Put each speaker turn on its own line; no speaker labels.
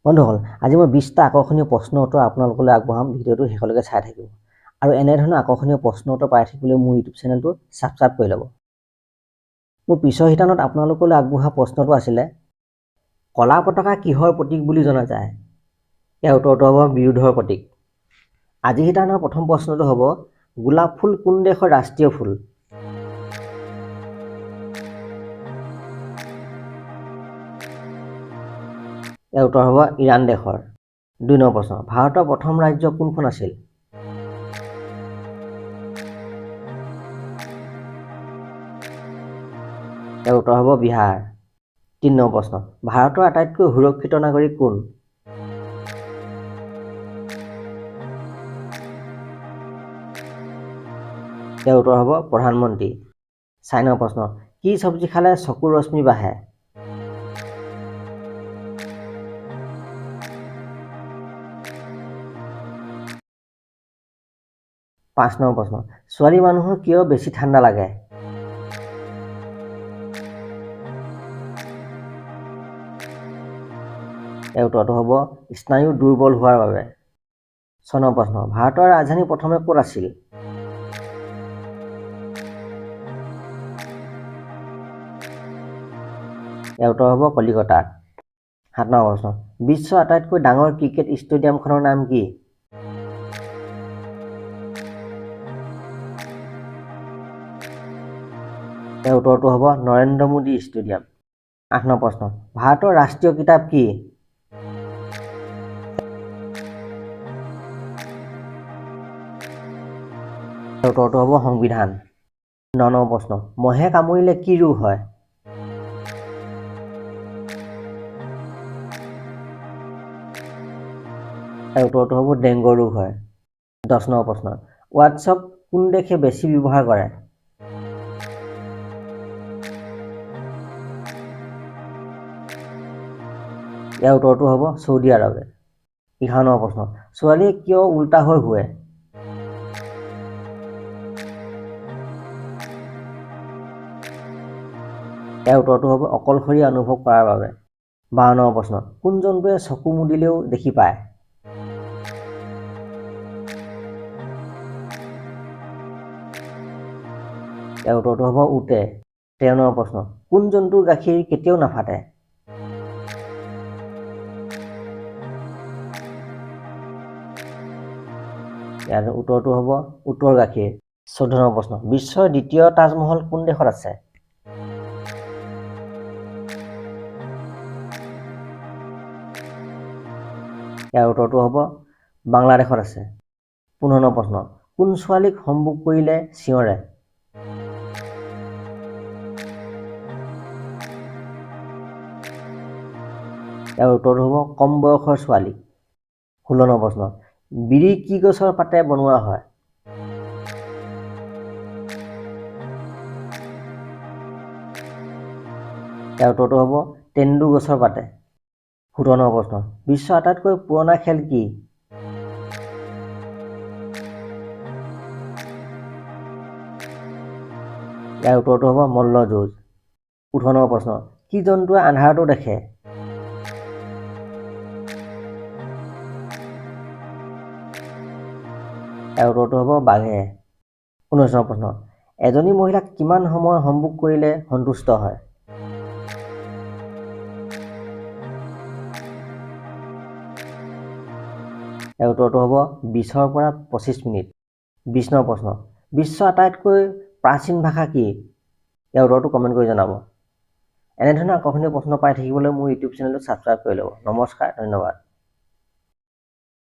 বন্ধুসকল, আজি মই 20টা আকৰ্ষণীয় প্ৰশ্ন উত্তৰ আপোনালোকলৈ আগবঢ়াম। ভিডিঅ'টো শেষলৈকে চাই থাকিব আৰু এনেধৰণৰ আকৰ্ষণীয় প্ৰশ্ন উত্তৰ পাই থাকিবলৈ মোৰ ইউটিউব চেনেলটো ছাবস্ক্ৰাইব কৰি ল'ব। মোৰ পিছৰ শিতানত আপোনালোকলৈ আগবঢ়োৱা প্ৰশ্নটো আছিলে, কলা পতাকা কিহৰ প্ৰতীক বুলি জনা যায়? ইয়াৰ উত্তৰটো হ'ব বিৰোধৰ প্ৰতীক। আজি শিতানৰ প্ৰথম প্ৰশ্নটো হ'ব, গোলাপ ফুল কোন দেশৰ ৰাষ্ট্ৰীয় ফুল? ইয়াৰ উত্তৰ হ'ব ইৰাণ দেশৰ। 2 নম্বৰ প্ৰশ্ন, ভাৰতৰ প্ৰথম ৰাজ্য কোনখন আছিল? ইয়াৰ উত্তৰ হ'ব বিহাৰ। 3 নম্বৰ প্ৰশ্ন, ভাৰতৰ আটাইতকৈ সুৰক্ষিত নাগৰিক কোন? ইয়াৰ উত্তৰ হ'ব প্ৰধানমন্ত্ৰী। 4 নম্বৰ প্ৰশ্ন, কি চব্জি খালে চকুৰ ৰশ্মি বাঢ়ে? পাঁচ নম্বৰ প্ৰশ্ন, ছোৱালী মানুহৰ কিয় বেছি ঠাণ্ডা লাগে? ইয়াৰ উত্তৰটো হ'ব স্নায়ু দুৰ্বল হোৱাৰ বাবে। 6 নম্বৰ প্ৰশ্ন, ভাৰতৰ ৰাজধানী প্ৰথমে ক'ত আছিল? ইয়াৰ উত্তৰ হ'ব কলিকতাত। 7 নম্বৰ প্ৰশ্ন, বিশ্বৰ আটাইতকৈ ডাঙৰ ক্ৰিকেট ষ্টেডিয়ামখনৰ নাম কি? ইয়াৰ উত্তৰটো হ'ব নৰেন্দ্ৰ মোদী ষ্টেডিয়াম। 8 নম্বৰ প্ৰশ্ন, ভাৰতৰ ৰাষ্ট্ৰীয় কিতাপ কি? ইয়াৰ উত্তৰটো হ'ব সংবিধান। 9 নম্বৰ প্ৰশ্ন, মহে কামুৰিলে কি ৰোগ হয়? ইয়াৰ উত্তৰটো হ'ব ডেংগু ৰোগ হয়। 10 নম্বৰ প্ৰশ্ন, হোৱাটছআপ কোন দেশে বেছি ব্যৱহাৰ কৰে? ইয়াৰ উত্তৰটো হ'ব চৌদি আৰবে। 11 নম্বৰ প্ৰশ্ন, ছোৱালীয়ে কিয় উল্টা হৈ শুৱে? ইয়াৰ উত্তৰটো হ'ব অকলশৰীয়া অনুভৱ কৰাৰ বাবে। 12 নম্বৰ প্ৰশ্ন, কোন জন্তুৱে চকু মুদিলেও দেখি পায়? ইয়াৰ উত্তৰটো হ'ব উটে। 13 নম্বৰ প্ৰশ্ন, কোন জন্তুৰ গাখীৰ কেতিয়াও নাফাটে? ইয়াৰ উত্তৰটো হ'ব উটৰ গাখীৰ। 14 নম্বৰ প্ৰশ্ন, বিশ্বৰ দ্বিতীয় তাজমহল কোন দেশত আছে? ইয়াৰ উত্তৰটো হ'ব বাংলাদেশত আছে। 15 নম্বৰ প্ৰশ্ন, কোন ছোৱালীক সম্ভোগ কৰিলে চিঞৰে? ইয়াৰ উত্তৰটো হ'ব কম বয়সৰ ছোৱালী। 16 নম্বৰ প্ৰশ্ন, বিড়ি কি গছৰ পাতে বনোৱা হয়? ইয়াৰ উত্তৰটো হ'ব তেন্দু গছৰ পাতে। 17 নম্বৰ প্ৰশ্ন, বিশ্বৰ আটাইতকৈ পুৰণা খেল কি? ইয়াৰ উত্তৰটো হ'ব মল্লযুঁজ। 18 নম্বৰ প্ৰশ্ন, কি জন্তুৱে আন্ধাৰতো দেখে? ইয়াৰ উত্তৰটো হ'ব বাঘে। 19 নম্বৰ প্ৰশ্ন, এজনী মহিলাক কিমান সময় সম্ভোগ কৰিলে সন্তুষ্ট হয়? ইয়াৰ উত্তৰটো হ'ব 20ৰ পৰা 25 মিনিট। 20 নম্বৰ প্ৰশ্ন, বিশ্বৰ আটাইতকৈ প্ৰাচীন ভাষা কি? ইয়াৰ উত্তৰটো কমেণ্ট কৰি জনাব। এনেধৰণৰ আকৰ্ষণীয় প্ৰশ্ন পাই থাকিবলৈ মোৰ ইউটিউব চেনেলটো ছাবস্ক্ৰাইব কৰি ল'ব। নমস্কাৰ, ধন্যবাদ।